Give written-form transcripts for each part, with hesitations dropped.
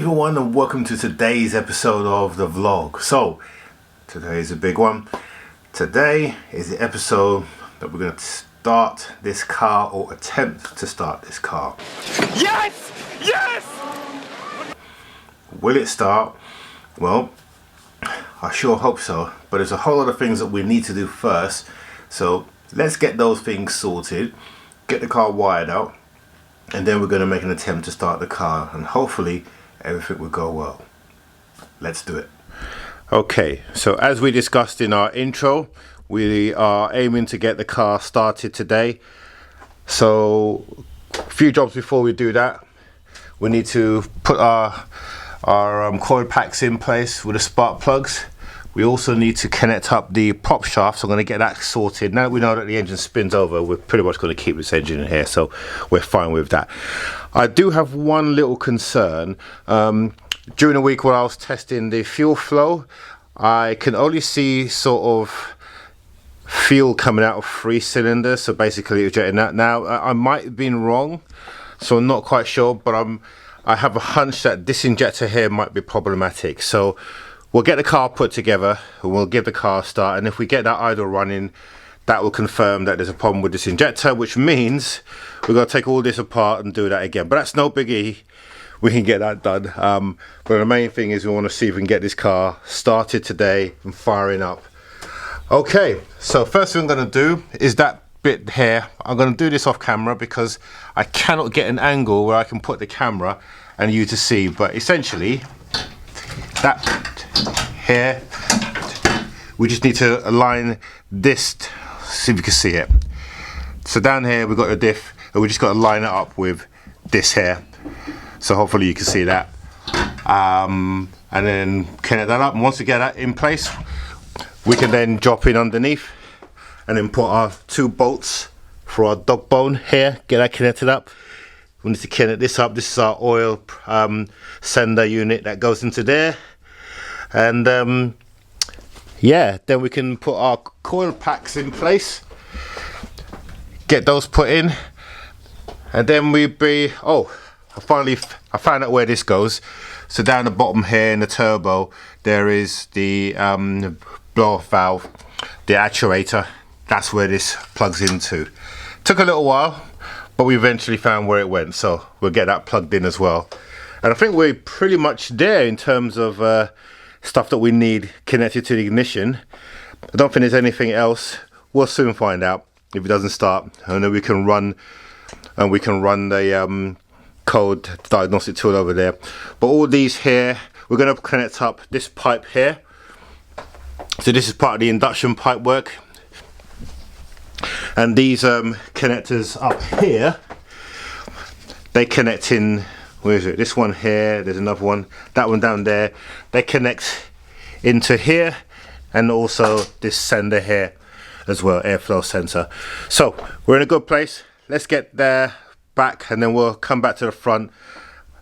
everyone, and welcome to today's episode of the vlog. So today is a big one. Today is the episode that we're going to start this car, or attempt to start this car. Yes! Yes! Will it start? Well, I sure hope so, but there's a whole lot of things that we need to do first. So let's get those things sorted, get the car wired out, and then we're going to make an attempt to start the car, and hopefully everything will go well. Let's do it. Okay, so as we discussed in our intro, we are aiming to get the car started today. So a few jobs before we do that. We need to put our coil packs in place with the spark plugs. We also need to connect up the prop shaft, so I'm going to get that sorted. Now that we know that the engine spins over, we're pretty much going to keep this engine in here, so we're fine with that. I do have one little concern. During the week when I was testing the fuel flow, I can only see sort of fuel coming out of 3 cylinders, so basically ejecting that. Now, I might have been wrong, so I'm not quite sure, but I have a hunch that this injector here might be problematic. So we'll get the car put together and we'll give the car a start, and if we get that idle running, that will confirm that there's a problem with this injector, which means we're going to take all this apart and do that again. But that's no biggie, we can get that done. But the main thing is we want to see if we can get this car started today and firing up. Okay, so first thing I'm going to do is that bit here. I'm going to do this off camera because I cannot get an angle where I can put the camera and you to see, but essentially that here, we just need to align this, see if you can see it. So down here we've got a diff, and we just got to line it up with this here, so hopefully you can see that, and then connect that up, and once we get that in place, we can then drop in underneath and then put our 2 bolts for our dog bone here, get that connected up. We need to connect this up. This is our oil sender unit that goes into there, and yeah, then we can put our coil packs in place, get those put in, and then we'd be, I found out where this goes. So down the bottom here in the turbo there is the blow off valve, the actuator. That's where this plugs into. Took a little while, but we eventually found where it went, so we'll get that plugged in as well. And I think we're pretty much there in terms of stuff that we need connected to the ignition. I don't think there's anything else. We'll soon find out if it doesn't start, and then we can run the code diagnostic tool over there. But all these here, we're going to connect up this pipe here. So this is part of the induction pipe work, and these connectors up here, they connect in, where is it, this one here, there's another one, that one down there, they connect into here, and also this sender here as well, airflow sensor. So we're in a good place. Let's get there back, and then we'll come back to the front,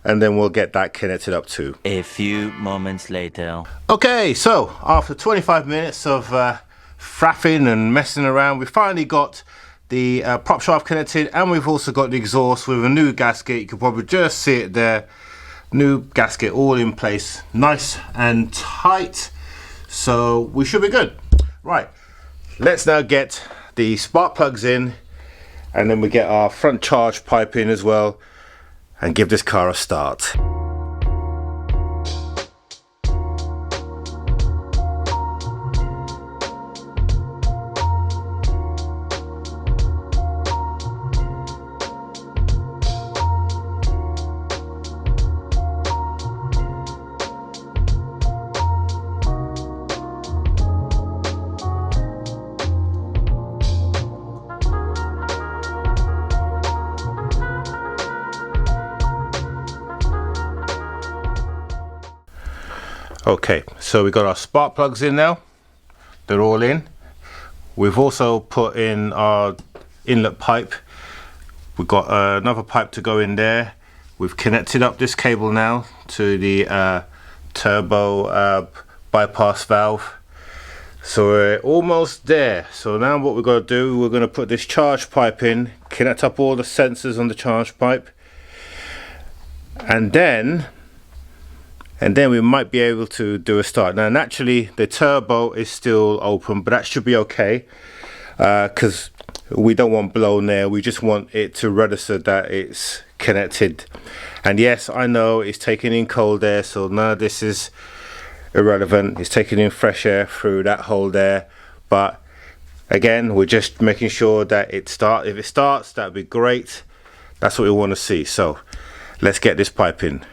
and then we'll get that connected up too. A few moments later. Okay, so after 25 minutes of frapping and messing around, we finally got the prop shaft connected, and we've also got the exhaust with a new gasket. You can probably just see it there. New gasket all in place, nice and tight, so we should be good. Right, let's now get the spark plugs in, and then we get our front charge pipe in as well, and give this car a start. Okay, so we got our spark plugs in now. They're all in. We've also put in our inlet pipe. We've got another pipe to go in there. We've connected up this cable now to the turbo bypass valve. So we're almost there. So now what we're going to do, we're going to put this charge pipe in, connect up all the sensors on the charge pipe, and then and then we might be able to do a start. Now naturally the turbo is still open, but that should be okay, because we don't want blown air, we just want it to register that it's connected. And yes, I know it's taking in cold air, so none of this is irrelevant. It's taking in fresh air through that hole there, but again, we're just making sure that it starts. If it starts, that would be great. That's what we want to see. So let's get this pipe in.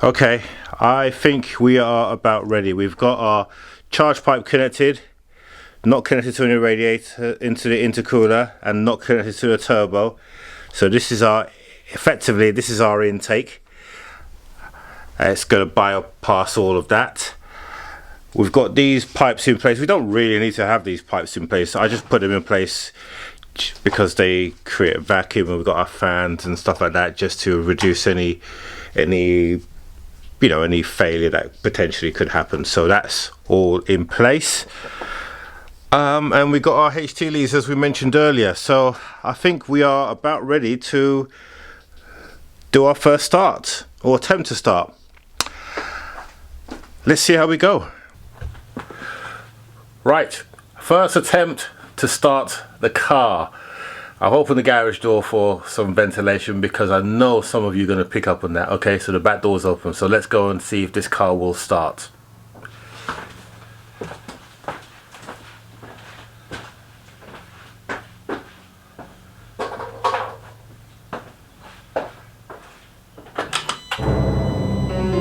Okay, I think we are about ready. We've got our charge pipe connected, not connected to any radiator, into the intercooler, and not connected to the turbo. So this is our, effectively, this is our intake. It's going to bypass all of that. We've got these pipes in place. We don't really need to have these pipes in place. I just put them in place because they create a vacuum, and we've got our fans and stuff like that, just to reduce any you know, any failure that potentially could happen. So that's all in place. And we got our HT leads as we mentioned earlier. So I think we are about ready to do our first start, or attempt to start. Let's see how we go. Right, first attempt to start the car. I've opened the garage door for some ventilation because I know some of you are going to pick up on that. Okay, so the back door's open. So let's go and see if this car will start.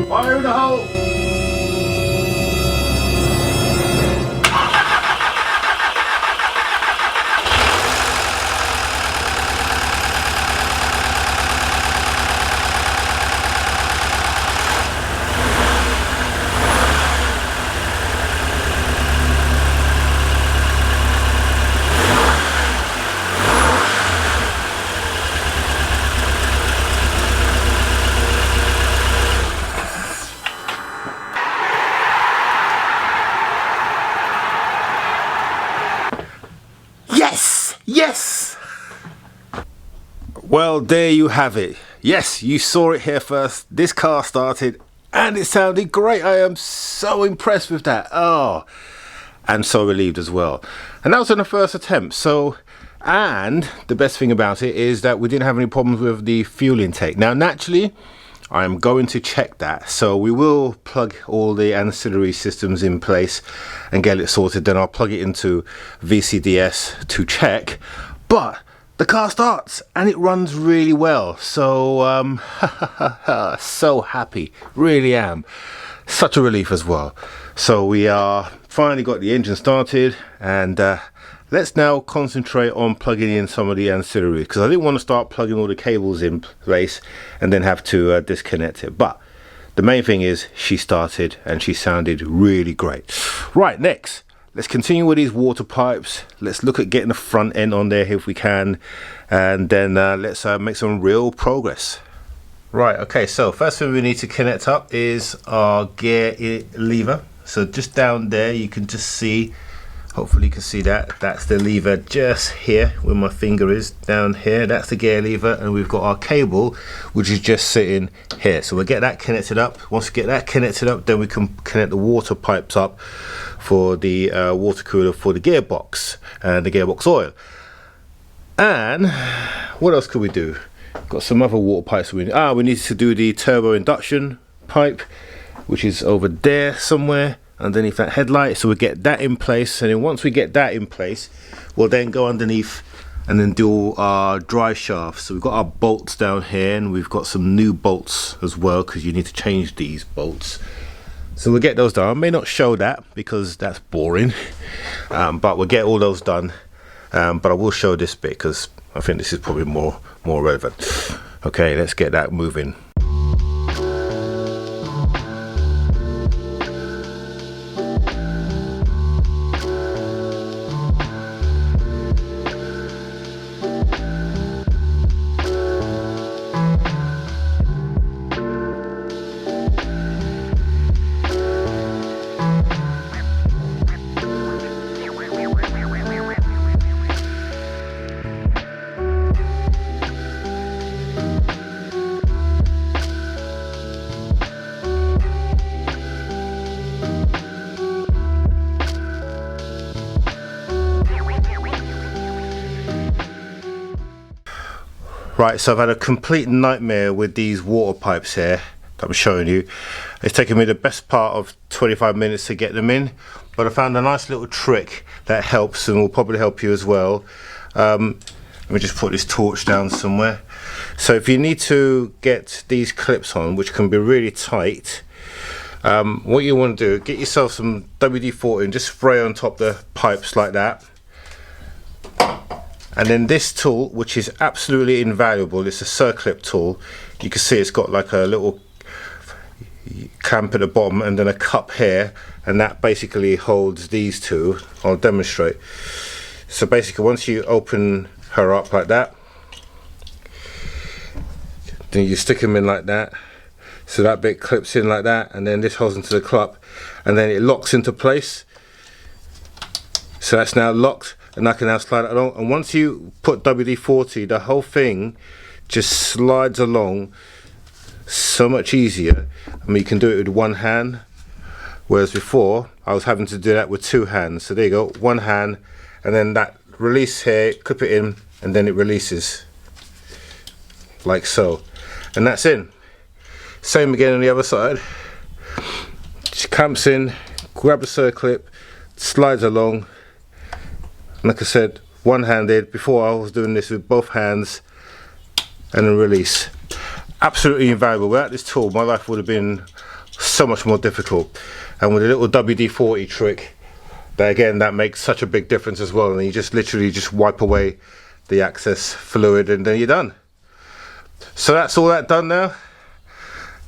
Fire in the hole! Yes! Well, there you have it. Yes, you saw it here first. This car started and it sounded great. I am so impressed with that. Oh, and so relieved as well. And that was on the first attempt. So, and the best thing about it is that we didn't have any problems with the fuel intake. Now, naturally, I'm going to check that. So we will plug all the ancillary systems in place and get it sorted. Then I'll plug it into VCDS to check. But the car starts and it runs really well. So, so happy. Really am. Such a relief as well. So we are finally got the engine started, and let's now concentrate on plugging in some of the ancillaries, because I didn't want to start plugging all the cables in place and then have to disconnect it. But the main thing is she started and she sounded really great. Right, next, let's continue with these water pipes. Let's look at getting the front end on there if we can, and then let's make some real progress. Right, okay, so first thing we need to connect up is our gear lever. So just down there you can just see, hopefully you can see that, that's the lever just here where my finger is, down here, that's the gear lever, and we've got our cable which is just sitting here. So we'll get that connected up. Once we get that connected up, then we can connect the water pipes up for the water cooler for the gearbox and the gearbox oil. And what else could we do? Got some other water pipes we need to do the turbo induction pipe, which is over there somewhere underneath that headlight. So we'll get that in place, and then once we get that in place, we'll then go underneath and then do our drive shafts. So we've got our bolts down here, and we've got some new bolts as well, because you need to change these bolts. So we'll get those done. I may not show that because that's boring, but we'll get all those done. But I will show this bit because I think this is probably more relevant. Okay, let's get that moving. Right, so I've had a complete nightmare with these water pipes here that I'm showing you. It's taken me the best part of 25 minutes to get them in, but I found a nice little trick that helps and will probably help you as well. Let me just put this torch down somewhere. So if you need to get these clips on, which can be really tight, what you want to do, get yourself some WD-40 and just spray on top the pipes like that. And then this tool, which is absolutely invaluable, it's a circlip tool. You can see it's got like a little clamp at the bottom and then a cup here, and that basically holds these two. I'll demonstrate. So basically once you open her up like that, then you stick them in like that, so that bit clips in like that, and then this holds into the cup, and then it locks into place. So that's now locked, and I can now slide it along. And once you put WD-40, the whole thing just slides along so much easier. I mean, you can do it with one hand, whereas before I was having to do that with two hands. So there you go, one hand, and then that release here, clip it in, and then it releases like so, and that's in. Same again on the other side. Just clamps in, grab the circlip, slides along. Like I said, one-handed. Before I was doing this with both hands, and then release. Absolutely invaluable. Without this tool, my life would have been so much more difficult. And with a little WD-40 trick, that again, that makes such a big difference as well. And you just literally just wipe away the excess fluid, and then you're done. So that's all that done now.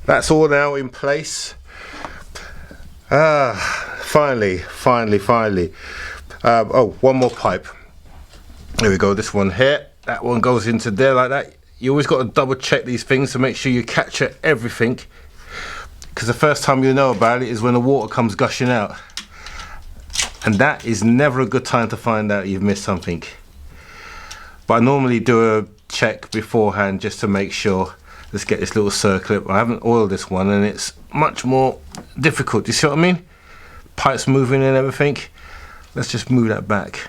That's all now in place. Finally. Oh, one more pipe. There we go, this one here. That one goes into there like that. You always got to double check these things to make sure you capture everything, because the first time you know about it is when the water comes gushing out, and that is never a good time to find out you've missed something. But I normally do a check beforehand just to make sure. Let's get this little circlip. I haven't oiled this one and it's much more difficult. Do you see what I mean? Pipes moving and everything. Let's just move that back.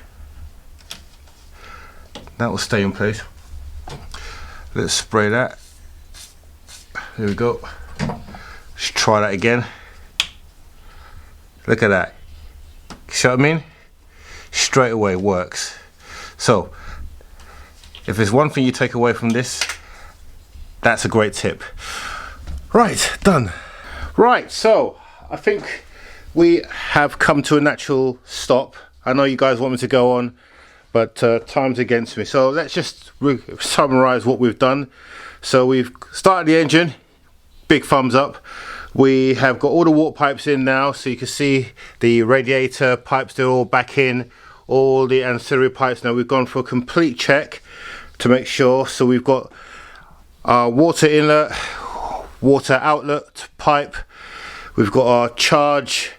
That will stay in place. Let's spray that. There we go. Let's try that again. Look at that. See what I mean? Straight away works. So, if there's one thing you take away from this, that's a great tip. Right, done. Right, so I think we have come to a natural stop. I know you guys want me to go on, but time's against me. So let's just summarize what we've done. So we've started the engine, big thumbs up. We have got all the water pipes in now, so you can see the radiator pipes, they're all back in, all the ancillary pipes. Now we've gone for a complete check to make sure. So we've got our water inlet, water outlet pipe. We've got our charge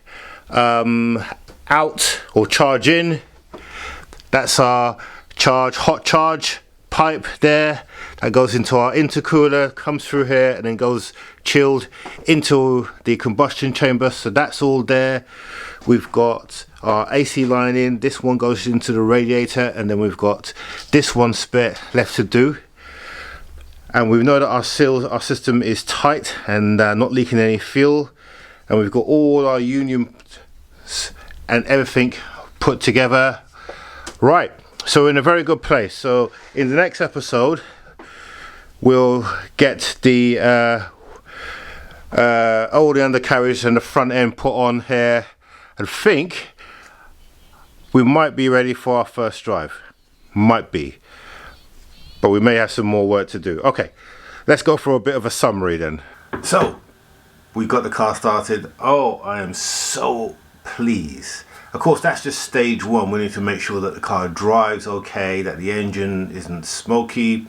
out or charge in. That's our hot charge pipe there. That goes into our intercooler, comes through here, and then goes chilled into the combustion chamber. So that's all there. We've got our AC line in. This one goes into the radiator, and then we've got this one spare left to do. And we know that our system is tight and not leaking any fuel. And we've got all our unions and everything put together. Right, so we're in a very good place. So in the next episode, we'll get the all the undercarriage and the front end put on here. I think we might be ready for our first drive. Might be. But we may have some more work to do. Okay, let's go for a bit of a summary then. So, we got the car started. Oh, I am so pleased. Of course, that's just stage one. We need to make sure that the car drives okay, that the engine isn't smoky.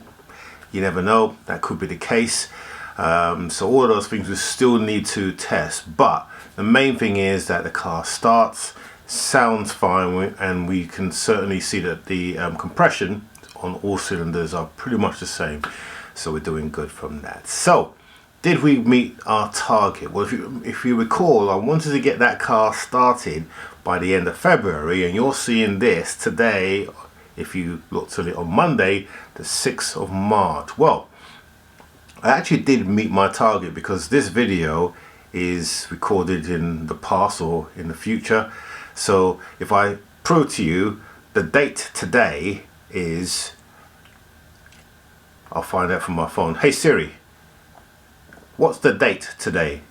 You never know, that could be the case. So all of those things we still need to test. But the main thing is that the car starts, sounds fine, and we can certainly see that the compression on all cylinders are pretty much the same. So we're doing good from that. So, did we meet our target? Well, if you recall, I wanted to get that car started by the end of February, and you're seeing this today if you looked at it on Monday, the 6th of March. Well, I actually did meet my target because this video is recorded in the past or in the future. So if I prove to you the date today is, I'll find out from my phone. Hey Siri, what's the date today?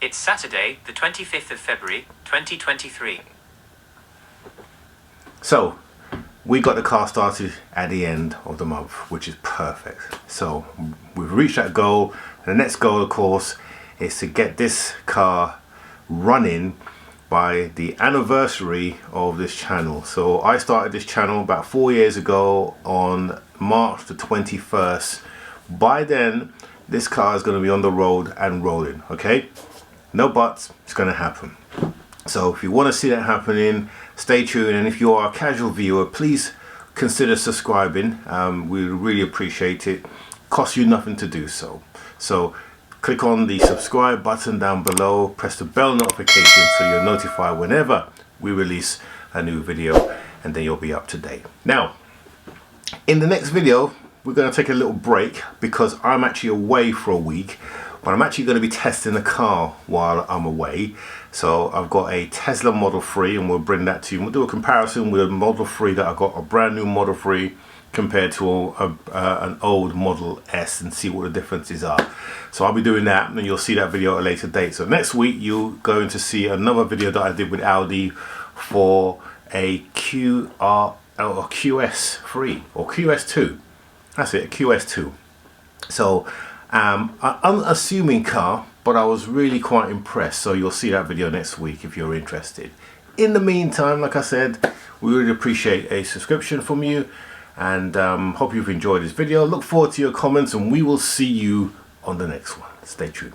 It's Saturday, the 25th of February, 2023. So we got the car started at the end of the month, which is perfect. So we've reached that goal. The next goal, of course, is to get this car running by the anniversary of this channel. So I started this channel about 4 years ago on March the 21st. By then, this car is going to be on the road and rolling, okay? No buts, it's going to happen. So if you want to see that happening, stay tuned, and if you are a casual viewer, please consider subscribing. We really appreciate it. Costs you nothing to do so. So click on the subscribe button down below, press the bell notification so you're notified whenever we release a new video, and then you'll be up to date. Now, in the next video, we're going to take a little break because I'm actually away for a week. But I'm actually going to be testing the car while I'm away. So I've got a Tesla Model 3 and we'll bring that to you. We'll do a comparison with a Model 3 that I got, a brand new Model 3 compared to an old Model S, and see what the differences are. So I'll be doing that, and you'll see that video at a later date. So next week you're going to see another video that I did with Audi for a QS3 or QS2. That's it, a QS2. So an unassuming car, but I was really quite impressed. So you'll see that video next week if you're interested. In the meantime, like I said, we really appreciate a subscription from you, and hope you've enjoyed this video. Look forward to your comments, and we will see you on the next one. Stay tuned.